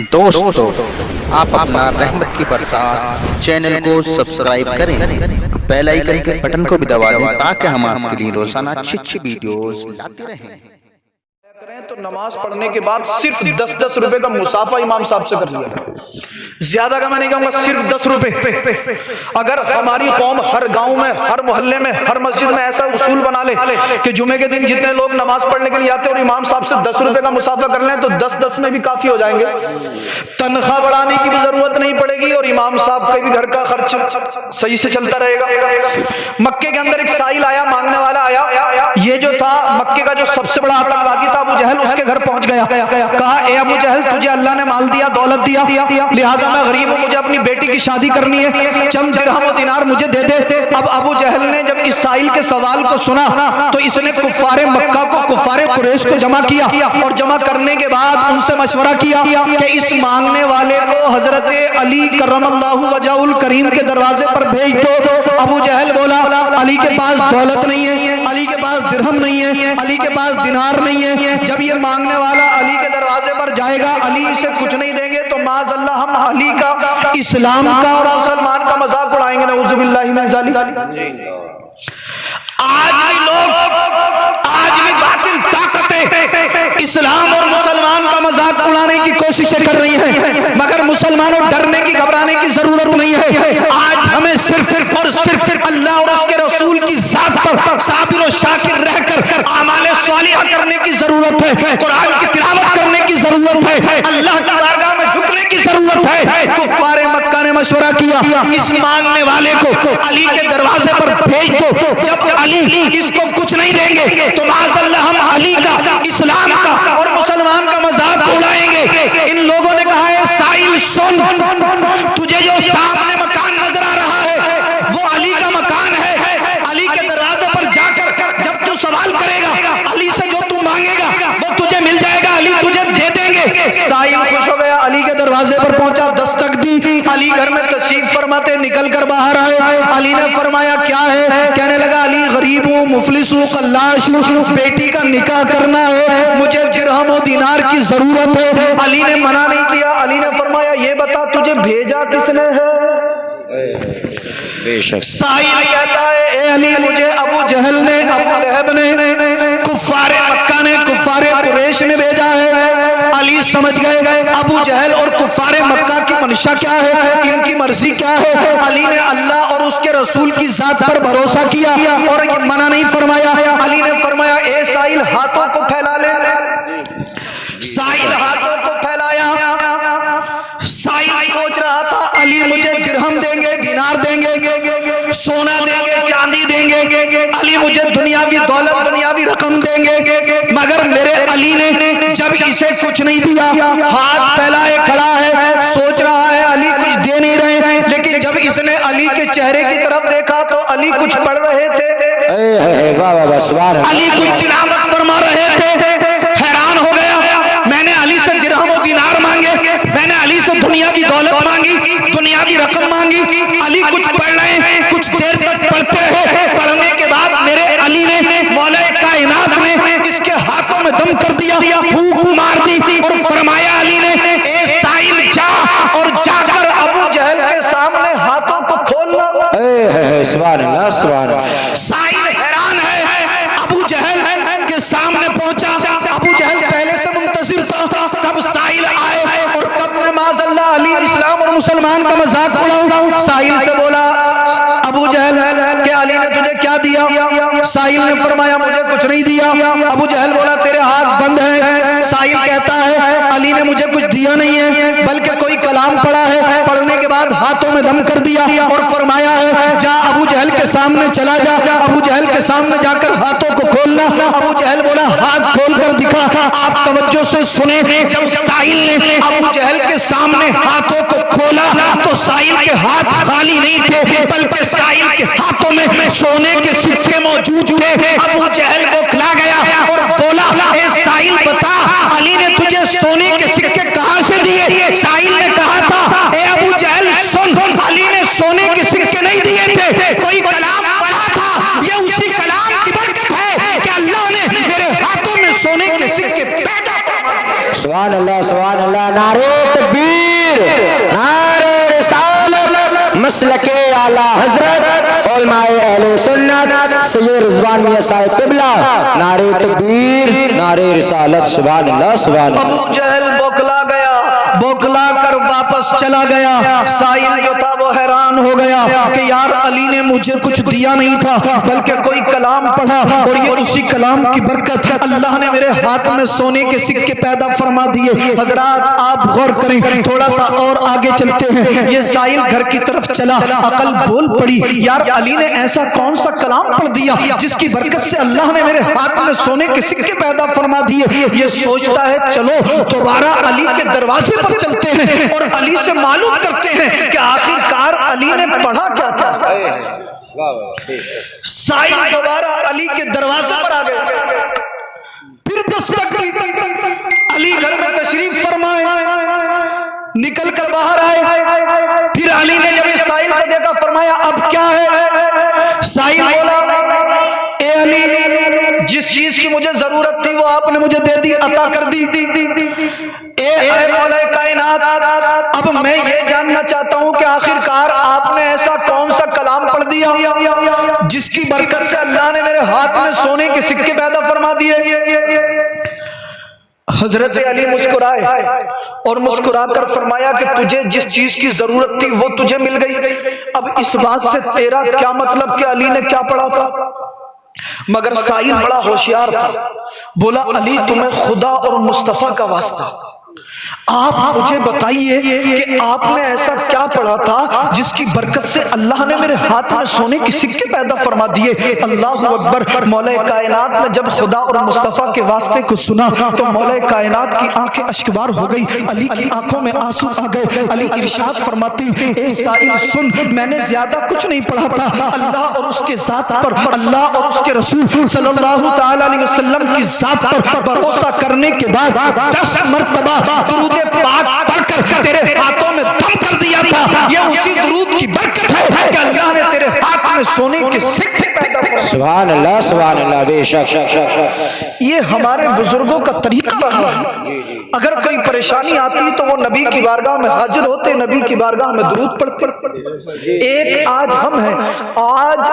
दोस्तों, आप अपना रहमत की बरसात चैनल को सब्सक्राइब करें, बेल आइकन के बटन को भी दबा दें ताकि हम आपके लिए रोजाना अच्छी वीडियोस लाते रहें। करें तो नमाज पढ़ने के बाद सिर्फ 10-10 रुपए का मुसाफा इमाम साहब से कर लिया, ज्यादा का मैं नहीं कहूंगा, सिर्फ 10 रुपए। अगर हमारी कौम हर गांव में, हर मोहल्ले में, हर मस्जिद में ऐसा उसूल बना ले कि जुमे के दिन जितने लोग नमाज पढ़ने के लिए आते हैं और इमाम साहब से 10 रुपए का मुसाफा कर लें तो 10-10 में भी काफी हो जाएंगे। तनख्वाह बढ़ाने की भी जरूरत नहीं पड़ेगी और इमाम साहब का भी घर का खर्च सही से चलता रहेगा। मक्के के अंदर एक साइल आया, मांगने वाला आया। ये जो था मक्के का जो सबसे बड़ा आतंकवादी था अबू जहल, उसके घर पहुंच गया। कहा, ए अबू जहल, तुझे अल्लाह ने माल दिया, दौलत दिया, लिहाजा मैं गरीब हूं, मुझे अपनी बेटी की शादी करनी है, चंद दिरहम और दिनार मुझे दे दे। अब अबू जहल ने जब इस साइल के सवाल को सुना तो इसने कुफ्फारे मक्का को, कुफ्फारे कुरैश को जमा किया और जमा करने के बाद उनसे मशवरा किया कि इस मांगने वाले को हजरत अली करमल्लाहु वजहुल करीम के दरवाजे पर भेज दो। अबू जहल बोला, अली के पास दौलत नहीं है, अली के पास दिरहम नहीं है, अली के पास दिनार नहीं है। जब ये मांगने वाला अली के दरवाजे पर जाएगा, अली इसे कुछ नहीं देंगे तो माज़अल्लाह हम अली का, इस्लाम का और मुसलमान का मजाक उड़ाएंगे। नऊज़ुबिल्लाहि मिन ज़ालिक। आज भी लोग, आज भी बातिल ताकतें इस्लाम और मुसलमान का मजाक उड़ाने की कोशिशें कर रही हैं, मगर मुसलमानों डरने की, घबराने की जरूरत नहीं है। आज हमें सिर्फ और सिर्फ अल्लाह और उसके रसूल की जात पर साबिर और शाकिर रहकर आमाले स्वालिहा करने की जरूरत है, कुरान की तिलावत करने की जरूरत है, अल्लाह की बारगाह में झुकने की जरूरत है। कुफ्फारे मक्का ने मशवरा किया, इस मांगने वाले को अली के दरवाजे पर भेज दो। जब अली इसको कुछ नहीं देंगे तो माज़अल्लाह हम अली का, इस्लाम का और मुसलमान का मजाक उड़ाएंगे। इन लोगों ने कहा है, साइल सुन, तुझे जो सामने मकान नजर आ रहा है वो अली का मकान है। अली के दरवाजे पर जाकर जब तू सवाल करेगा, अली से जो तू मांगेगा वो तुझे मिल जाएगा, अली तुझे दे देंगे। साइल खुश हो गया, अली के दरवाजे पर पहुंचा, दस्तक दी। अली घर में तशरीफ फरमाते निकल कर बाहर आए। अली ने फरमाया, क्या है? कहने लगा, अली गरीब हूँ, मुफलिस हूँ, कल्लाश हूँ, बेटी का निकाह करना है, मुझे दिरहम और दिनार की जरूरत है। अली ने मना नहीं किया। अली ने फरमाया, ये बता तुझे भेजा किसने है? बेशक। साइल कहता है, ए अली, मुझे अबू जहल ने, अबू लहब ने, कुफ्फारे मक्का ने, कुफ्फारे कुरैश ने भेजा है। अली समझ गए अबू जहल और कुफ्फारे मक्का की मंशा क्या है, इनकी मर्जी क्या है। अली ने अल्लाह और उसके रसूल की जात पर भरोसा किया और ये मना नहीं फरमाया। अली ने फरमाया, ए साइल, हाथों को फैला ले। साइल हाथों को फैलाया। साइल सोच रहा था, अली मुझे दिरहम देंगे, दिनार देंगे, सोना देंगे, चांदी देंगे, अली मुझे दुनियावी दौलत, दुनियावी रकम देंगे, मगर मेरे अली ने जब इसे कुछ नहीं दिया, हाथ फैलाए खड़ा है, सोच रहा है अली कुछ दे नहीं रहे। लेकिन जब इसने अली के चेहरे की तरफ देखा तो अली कुछ पढ़ रहे थे, अली कुछ तिलावत फरमा रहे थे। हैरान हो गया, मैंने अली से दिरहम और दिनार मांगे, मैंने अली से दुनियावी दौलत मांगी, दुनियावी रकम मांगी, अली कुछ पढ़ रहे हैं, कुछ देर तक पढ़ते हैं। पढ़ने के बाद मेरे अली ने, मौला कायनात ने इसके हाथों में दम कर दिया, फूंक मार दी और फरमाया अली ने, ए साइल, जा और जाकर अबू जहल के सामने हाथों को खोलना। सुभान अल्लाह, सुभान अल्लाह। साइल हैरान है, अबू जहल के सामने पहुंचा। अबू जहल पहले से मुंतजिर था कब साइल आए और कब मैं माज़अल्लाह अली, इस्लाम और मुसलमान का मजाक उड़ाऊं। साइल से बोला, अबू जहल, के अली ने तुझे क्या दिया? साइल ने फरमाया, मुझे कुछ नहीं दिया। अबू जहल बोला, तेरे हाथ बंद हैं। साइल कहता है, अली ने मुझे कुछ दिया नहीं है, बल्कि कोई कलाम पढ़ा है, पढ़ने के बाद हाथों में दम कर दिया और फरमाया है, जा अबू जहल के सामने चला जा, अबू जहल के सामने जाकर हाथों को खोलना। अबू जहल बोला, हाथ खोल कर दिखा। आप तवज्जो से सुने, जब साइल ने अबू जहल के सामने हाथों को खोला तो साइल के हाथ खाली नहीं थे, बल्कि साइल के हाथों में सोने के सिक्के मौजूद थे। अबू जहल को खिला गया और बोला, ए साइल, बता अली ने तुझे सोने के सिक्के कहां से दिए? साइल ने कहा था, ए अबू जहल सुन, अली ने सोने के सिक्के नहीं दिए थे, कोई कलाम पढ़ा था। ये उसी कलाम की बरकत है कि अल्लाह ने मेरे हाथों में सोने के सिक्के पैदा। सुभान अल्लाह, सुभान अल्लाह, नारे तकबीर। تکبیر، نعرہ رسالت، مسلک اعلیٰ حضرت علماء اہل سنت سید رضوان میاں صاحب قبلہ، نعرہ تکبیر، نعرہ رسالت، سبحان اللہ سبحان اللہ۔ ابو جہل بوکلا گیا، بوکلا کر واپس چلا گیا۔ سائل جو تھا وہ حیران ہو گیا کہ یار علی نے مجھے کچھ دیا نہیں تھا بلکہ کوئی کلام پڑھا، اور یہ اسی کلام کی برکت اللہ نے میرے ہاتھ میں سونے کے سکے پیدا فرما دیے۔ حضرات آپ غور کریں، تھوڑا سا اور آگے چلتے ہیں۔ یہ سائل گھر کی طرف چلا، عقل بول پڑی، یار علی نے ایسا کون سا کلام پڑھ دیا جس کی برکت سے اللہ نے میرے ہاتھ میں سونے کے سکے پیدا فرما دیے۔ یہ سوچتا ہے چلو دوبارہ علی کے دروازے پر چلتے ہیں اور علی سے معلوم کرتے ہیں کہ آخر کار علی نے پڑھا کیا تھا۔ سائل دوبارہ علی کے دروازے پر آ گئے، پھر دستک دی، علی گھر میں تشریف فرمائے، نکل کر باہر آئے۔ پھر علی نے جب سائل کو دیکھا فرمایا اب کیا ہے؟ سائل بولا اے علی، جس چیز کی مجھے ضرورت تھی وہ آپ نے مجھے دے دی، عطا کر دی۔ اے مولا کائنات، اب میں یہ جاننا چاہتا ہوں کہ آخر کار آپ نے ایسا کون سا کلام پڑھ دیا جس کی برکت سے اللہ نے میرے ہاتھ میں سونے کے سکے پیدا فرما دیے۔ حضرت علی مسکرائے اور مسکرا کر فرمایا کہ تجھے جس چیز کی ضرورت تھی وہ تجھے مل گئی، اب اس بات سے تیرا کیا مطلب کہ علی نے کیا پڑھا تھا؟ مگر سائل بڑا ہوشیار تھا، بولا علی تمہیں خدا اور مصطفیٰ کا واسطہ، آپ مجھے بتائیے کہ آپ نے ایسا کیا پڑھا تھا جس کی برکت سے اللہ نے میرے ہاتھ میں سونے کے سکے پیدا فرما دیے۔ اللہ اکبر۔ مولا کائنات نے جب خدا اور مصطفیٰ کے واسطے کو سنا تو مولا کائنات کی آنکھیں اشکبار ہو گئی، علی کی آنکھوں میں آنسو آ گئے۔ علی ارشاد فرماتی اے سائل سن، میں نے زیادہ کچھ نہیں پڑھا تھا، اللہ اور اس کے ذات پر، اللہ اور اس کے رسول صلی اللہ تعالی علیہ وسلم کی ذات پر بھروسہ کرنے کے بعد 10 مرتبہ درود پاک پڑھ کر تیرے ہاتھوں میں دم کر دیا تھا۔ یہ اسی درود کی برکت ہے کہ اللہ نے تیرے ہاتھ میں سونے کے سکے پیدا فرمائے۔ سبحان اللہ سبحان اللہ، بے شک۔ یہ ہمارے بزرگوں کا طریقہ رہا ہے، اگر کوئی پریشانی آتی تو وہ نبی کی بارگاہ میں حاضر ہوتے، نبی کی بارگاہ میں درود پڑھتے۔ ایک آج ہم ہیں، آج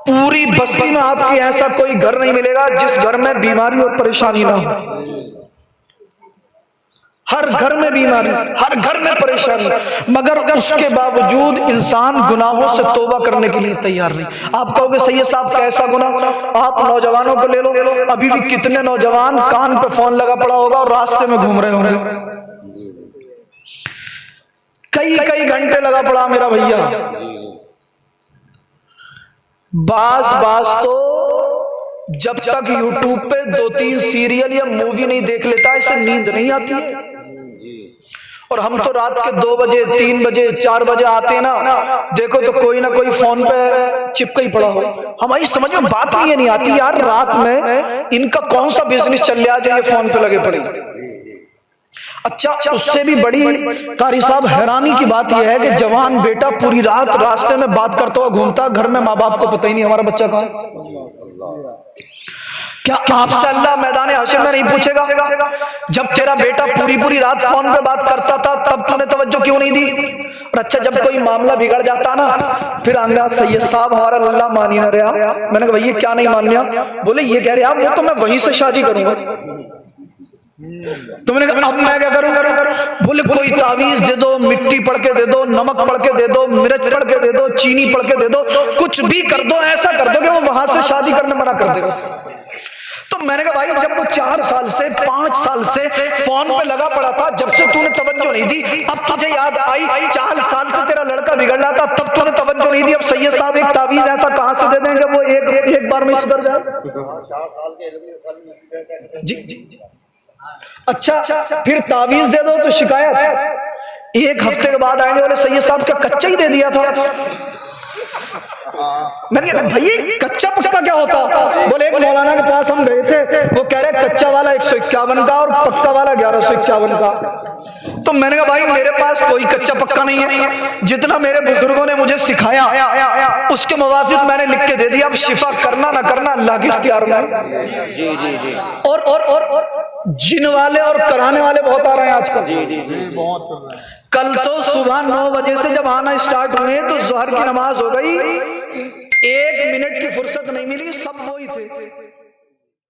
پوری بستی میں آپ کی ایسا کوئی گھر نہیں ملے گا جس گھر میں بیماری اور پریشانی نہ ہو۔ ہر گھر میں بیماری، ہر گھر میں پریشانی، مگر اس کے باوجود انسان گناہوں سے توبہ کرنے کے لیے تیار نہیں۔ آپ کہو گے سید صاحب کیسا گناہ؟ آپ نوجوانوں کو لے لو، ابھی بھی کتنے نوجوان کان پہ فون لگا پڑا ہوگا اور راستے میں گھوم رہے ہوں گے، کئی گھنٹے لگا پڑا میرا بھیا۔ بعض تو جب تک یوٹیوب پہ 2-3 سیریل یا مووی نہیں دیکھ لیتا اسے نیند نہیں آتی ہے، اور ہم تو رات کے 2 بجے 3 بجے 4 بجے آتے ہیں نا، دیکھو تو کوئی نہ کوئی فون پہ چپکا ہی پڑا ہو۔ ہماری سمجھ میں بات یہ نہیں آتی یار رات میں ان کا کون سا بزنس چل رہا ہے جو یہ فون پہ لگے پڑے۔ اچھا اس سے بھی بڑی قاری صاحب حیرانی کی بات یہ ہے کہ جوان بیٹا پوری رات راستے میں بات کرتا ہوا گھومتا، گھر میں ماں باپ کو پتہ ہی نہیں ہمارا بچہ کہاں ہے۔ کیا آپ سے اللہ میدان حشر میں نہیں پوچھے گا جب تیرا بیٹا پوری رات فون پہ بات کرتا تھا تب تو نے توجہ کیوں نہیں دی؟ اور اچھا جب کوئی معاملہ بگڑ جاتا نا پھر آنگا سید صاحب ہمارا اللہ مانی نہ رہا۔ میں نے کہا بھئی کیا نہیں مانیا؟ بولے یہ کہہ رہے آپ وہ تو میں وہیں سے شادی کروں گا۔ تو میں نے کہا اب میں کیا کروں؟ بولے کوئی تعویذ دے دو، مٹی پڑھ کے دے دو، نمک پڑھ کے دے دو، مرچ پڑھ کے دے دو، چینی پڑھ کے دے دو، کچھ بھی کر دو، ایسا کر دو کہ وہ وہاں سے شادی کرنے منع کر دے گا۔ تو میں نے کہا بھائی جب وہ 4 سال سے 5 سال سے فون پہ لگا پڑا تھا، جب سے تو نے توجہ نہیں دی، اب تجھے یاد آئی 4 سال سے تیرا لڑکا بگڑ رہا تھا تب تو نے توجہ نہیں دی، اب سید صاحب ایک تعویذ ایسا کہاں سے دے دیں کہ وہ ایک بار میں سدھر جائے؟ جی اچھا پھر تعویذ دے دو تو شکایت، 1 ہفتے کے بعد آئیں گے بولے سید صاحب کیا کچا ہی دے دیا تھا؟ میں نے کہا بھائی کچا پکا کیا ہوتا؟ بولے ایک مولانا کے پاس ہم گئے تھے، وہ کہہ رہے کچا والا 151 کا اور پکا والا 1151 کا۔ تو میں نے کہا بھائی میرے پاس کوئی کچا پکا نہیں ہے، جتنا میرے بزرگوں نے مجھے سکھایا اس کے موافق میں نے لکھ کے دے دیا، اب شفا کرنا نہ کرنا اللہ کے اختیار میں۔ اور جن والے اور کرانے والے بہت آ رہے ہیں آج کل۔ کل تو صبح 9 بجے سے جب آنا اسٹارٹ ہوئے تو ظہر کی نماز ہو گئی، 1 منٹ کی فرصت نہیں ملی، سب وہی تھے۔